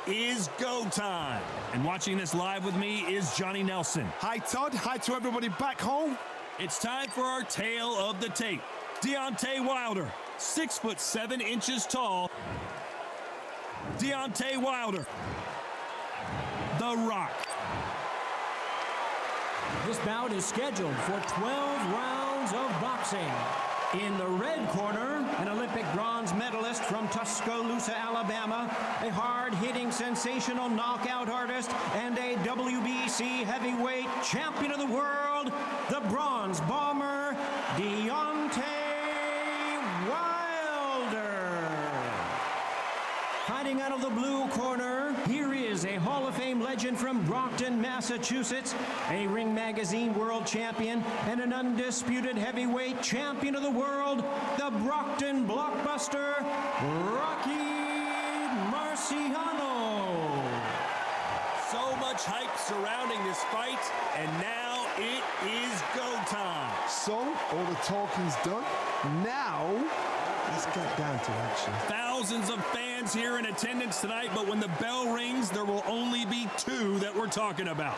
is go time. And watching this live with me is Johnny Nelson. Hi, Todd. Hi to everybody back home. It's time for our tale of the tape. Deontay Wilder, 6'7" tall. Deontay Wilder, The Rock. This bout is scheduled for 12 rounds of boxing. In the red corner, an Olympic bronze medalist from Tuscaloosa, Alabama, a hard-hitting, sensational knockout artist, and a WBC heavyweight champion of the world, the bronze bomber, Deontay Wilder. Fighting out of the blue corner, here is a Hall of Fame legend from Brockton, Massachusetts, a Ring Magazine world champion, and an undisputed heavyweight champion of the world, the Brockton blockbuster, Rocky Marciano. So much hype surrounding this fight, and now it is go time. So, all the talking's done. Now, let's get down to action. Thousands of fans here in attendance tonight, but when the bell rings, there will only be two that we're talking about.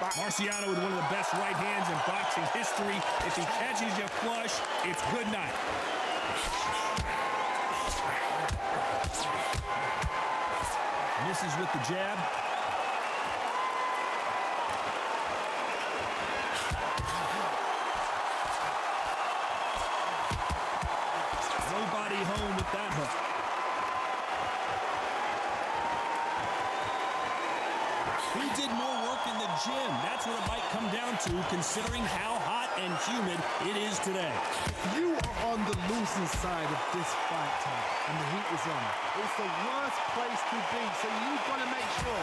Marciano with one of the best right hands in boxing history. If he catches you flush, it's good night. Misses with the jab. Nobody home with that hook. Who did more work in the gym? That's what it might come down to, considering how hot and humid it is today. You are on the losing side of this fight, Tom, and the heat is on. It's the worst place to be, so you've got to make sure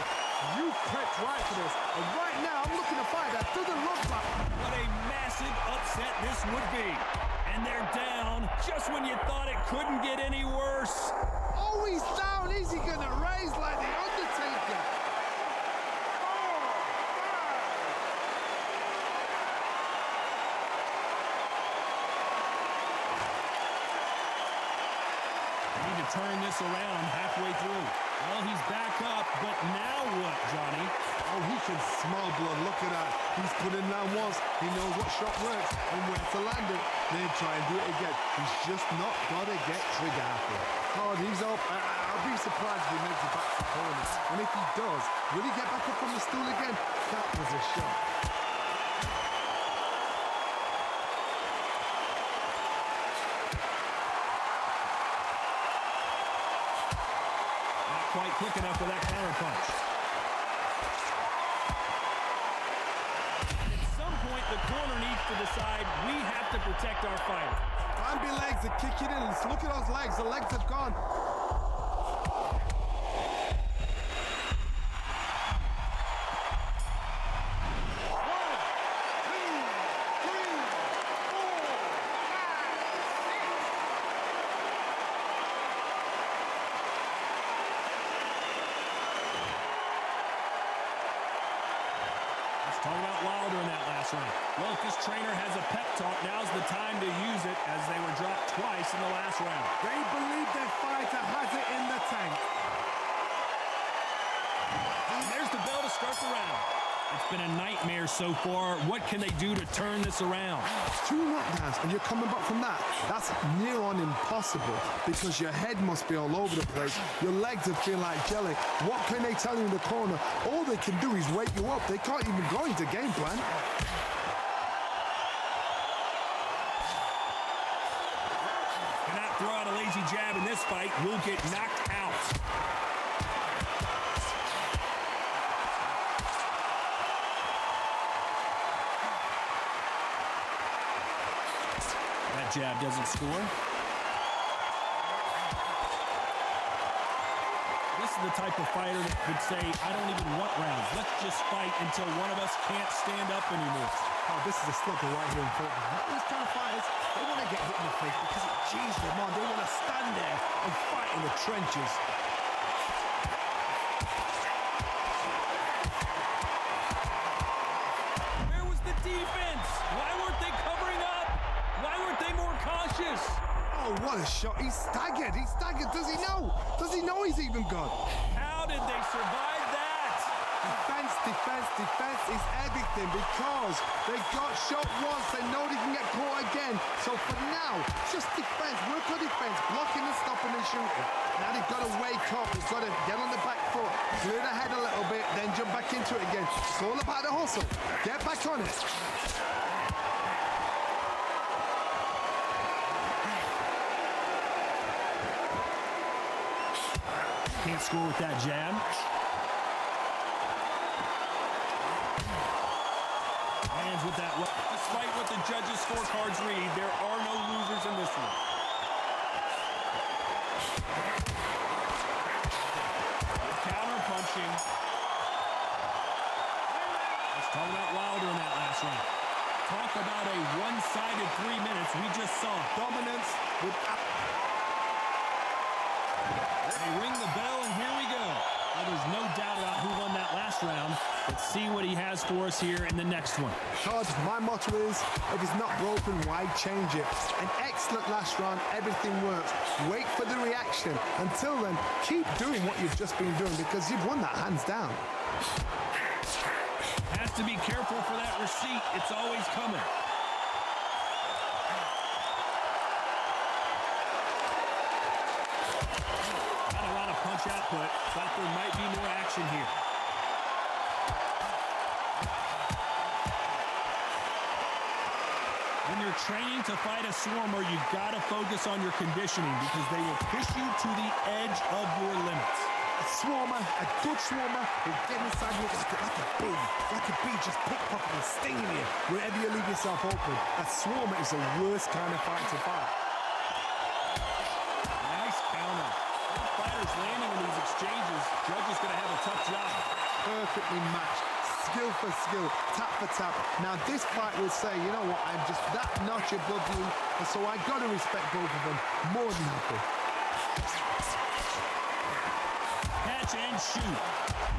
you've prepped right for this. And right now, I'm looking to fight that doesn't look like. What a massive upset this would be. And they're down just when you thought it couldn't get any worse. Oh, he's down. Is he going to raise like the Undertaker? Turn this around halfway through. Well, he's back up, but now what, Johnny? Oh, he can smell blood. Look at that. He's put in down once. He knows what shot works and where to land it. Then try and do it again. He's just not got to get trigger happy. Oh, he's up. I'll be surprised if he makes it back to the corner. And if he does, will he get back up on the stool again? That was a shot. Quite quick enough for that counter punch. At some point, the corner needs to decide we have to protect our fighter. Bambi legs are kicking in. Look at those legs. The legs have gone. Talking about Wilder in that last round. Well, if this trainer has a pep talk, now's the time to use it, as they were dropped twice in the last round. They believe their fighter has it in the tank. And there's the bell to start the round. It's been a nightmare so far. What can they do to turn this around? 2 knockdowns and you're coming back from that. That's near on impossible because your head must be all over the place. Your legs are feeling like jelly. What can they tell you in the corner? All they can do is wake you up. They can't even go into game plan. Cannot throw out a lazy jab in this fight. Will get knocked out. Jab doesn't score. This is the type of fighter that could say, I don't even want rounds. Let's just fight until one of us can't stand up anymore. Oh, this is a slugger right here in front of me. These kind of fighters, they want to get hit in the face because it cheers them on. They want to stand there and fight in the trenches. Where was the defense? Why weren't they covering up? Why weren't they more cautious? Oh, what a shot. He's staggered. He's staggered. Does he know? Does he know he's even gone? How did they survive that? Defense, defense, defense is everything because they got shot once. They know they can get caught again. So for now, just defense. Work on defense. Blocking and stopping and shooting. Now they've got to wake up. They've got to get on the back foot. Clear the head a little bit. Then jump back into it again. It's all about the hustle. Get back on it. Can't score with that jab. Hands with that. Despite what the judges' scorecards read, there are no losers in this one. Counter punching. Let's talk about Wilder in that last round. Talk about a one-sided 3 minutes. We just saw Dominance with... They ring the bell, and here we go. Well, there's no doubt about who won that last round. Let's see what he has for us here in the next one. Todd, my motto is, if it's not broken, why change it? An excellent last round. Everything works. Wait for the reaction. Until then, keep doing what you've just been doing because you've won that hands down. Has to be careful for that receipt. It's always coming. Punch output, but there might be more action here. When you're training to fight a swarmer, you've got to focus on your conditioning because they will push you to the edge of your limits. A swarmer, a good swarmer, will get inside you like a bee, just pickpocketing, stinging you wherever you leave yourself open. A swarmer is the worst kind of fight to fight. Nice counter. Fighters landing in these exchanges, judge is going to have a tough job. Perfectly matched, skill for skill, tap for tap. Now this fight will say, you know what, I'm just that notch above you, and so I got to respect both of them more than happy. Catch and shoot.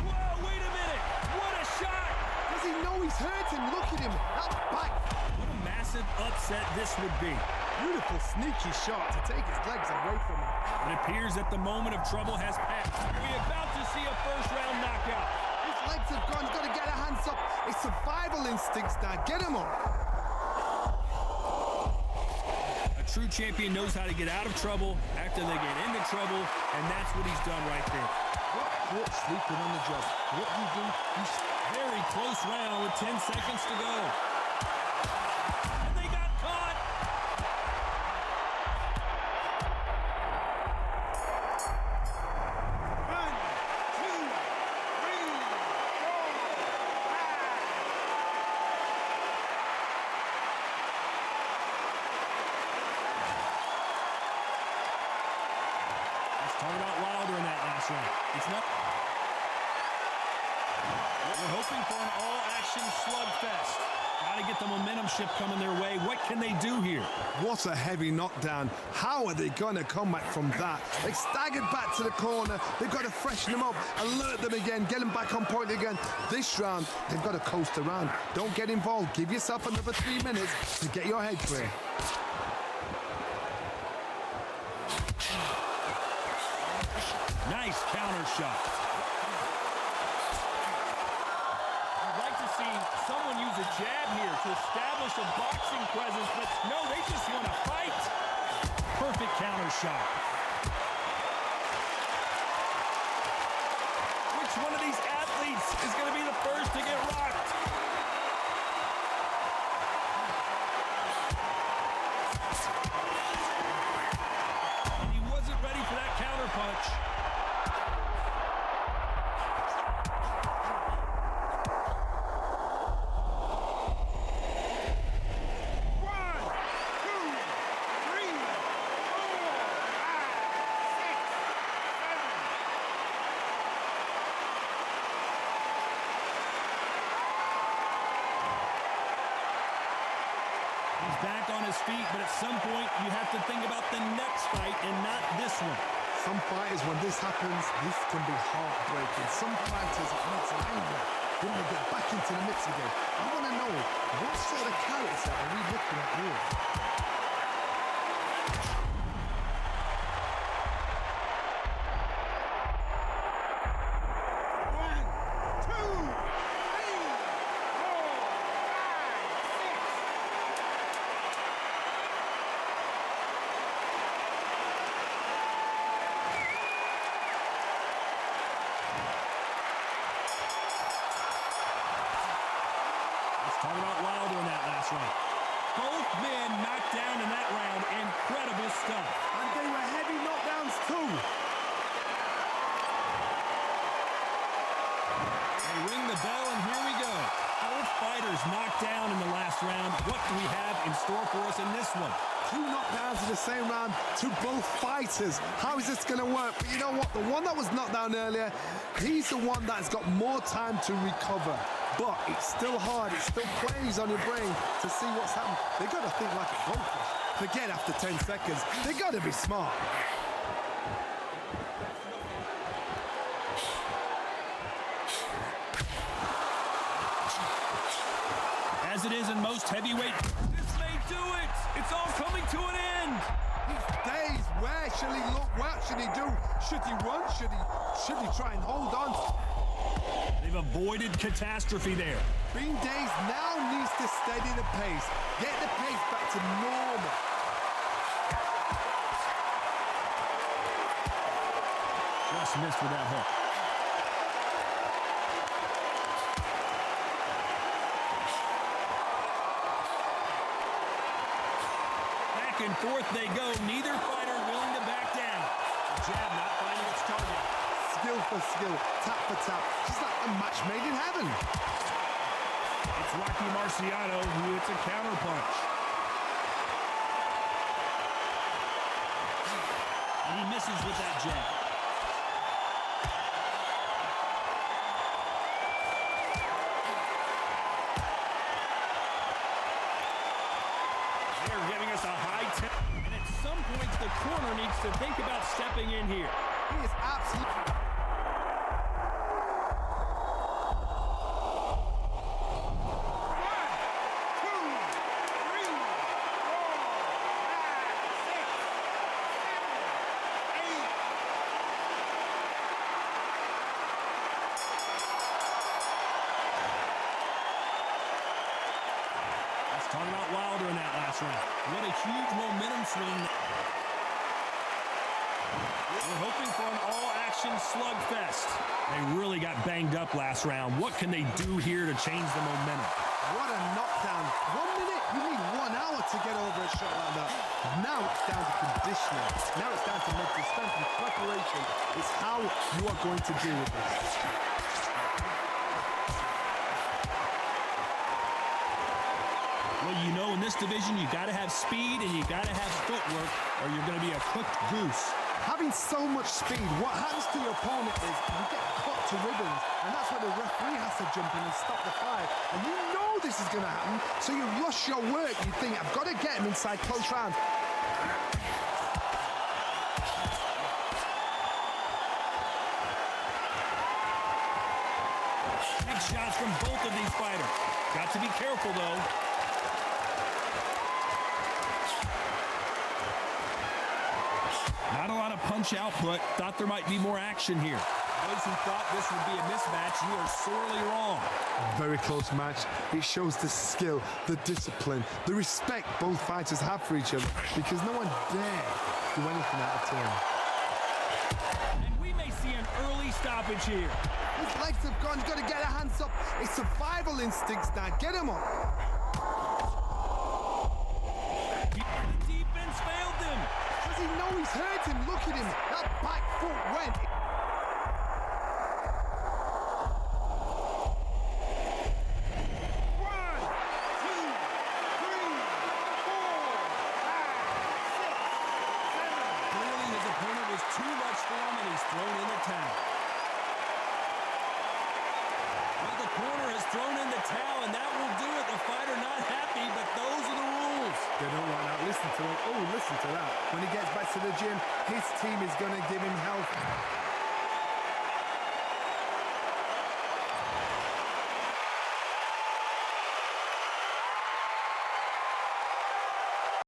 Whoa, wait a minute. What a shot. Does he know he's hurting? Look at him. That back. What a massive upset this would be. Beautiful, sneaky shot to take his legs away from him. It appears that the moment of trouble has passed. We're about to see a first-round knockout. His legs have gone. He's got to get a hands up. It's survival instincts now. Get him up. A true champion knows how to get out of trouble after they get into trouble, and that's what he's done right there. What sleeping on the job? What you do? Very close round with 10 seconds to go. Talk about Wilder in that last round. It's not. We're hoping for an all-action slugfest. Got to get the momentum shift coming their way. What can they do here? What a heavy knockdown. How are they going to come back from that? They staggered back to the corner. They've got to freshen them up, alert them again, get them back on point again. This round, they've got to coast around. Don't get involved. Give yourself another 3 minutes to get your head clear. Nice counter shot. I'd like to see someone use a jab here to establish a boxing presence, but no, they just want to fight. Perfect counter shot. Which one of these athletes is going to be the first to get rocked? And he wasn't ready for that counter punch. Back on his feet, but at some point you have to think about the next fight and not this one. Some fighters, when this happens, this can be heartbreaking. Some fighters, it makes them angry. Then they get back into the mix again. I want to know, what sort of character are we looking at here? they were heavy knockdowns too. They ring the bell, and here we go. Both fighters knocked down in the last round. What do we have in store for us in this one? 2 knockdowns in the same round to both fighters. How is this going to work? But you know what? The one that was knocked down earlier, he's the one that's got more time to recover. But it's still hard. It still plays on your brain to see what's happened. They got to think like a goldfish. Forget after 10 seconds. They got to be smart. As it is in most heavyweight, this may do it. It's all coming to an end. He's dazed. Where should he look? What should he do? Should he run? Should he try and hold on? They've avoided catastrophe there. Being dazed now needs to steady the pace. Get the pace back to normal. Just missed with that hook. Back and forth they go. Neither fighter willing to back down. The jab not finding its target. Skill for skill, tap for tap. Just like a match made in heaven. It's Rocky Marciano who hits a counterpunch. And he misses with that jab. They're giving us a high tempo. And at some points, the corner needs to think about stepping in here. He is absolutely... Talking about Wilder in that last round. What a huge momentum swing. We're hoping for an all-action slugfest. They really got banged up last round. What can they do here to change the momentum? What a knockdown. 1 minute, you need 1 hour to get over a shot like that. Now it's down to conditioning. Now it's down to mental strength and preparation. It's how you are going to deal with this. Well, you know, in this division, you got to have speed and you got to have footwork, or you're going to be a cooked goose. Having so much speed, what happens to your opponent is you get cut to ribbons, and that's where the referee has to jump in and stop the fight. And you know this is going to happen, so you rush your work. You think, I've got to get him inside close rounds. Big shots from both of these fighters. Got to be careful, though. Not a lot of punch output. Thought there might be more action here. Those who thought this would be a mismatch, you are sorely wrong. Very close match. It shows the skill, the discipline, the respect both fighters have for each other, because no one dare do anything out of turn. And we may see an early stoppage here. His legs have gone. He's got to get a hands up. It's survival instincts now. Get him up. The defense failed them. Does he know he's hurt him? Look at him. That back foot went. Clearly his opponent was too much for him and he's thrown in the towel. Well, the corner has thrown in the towel and that will do it. The fighter not happy, but those are the rules. They don't want out. Listen to him. Oh, listen to that. When he gets back to the gym, his team is going to give him help.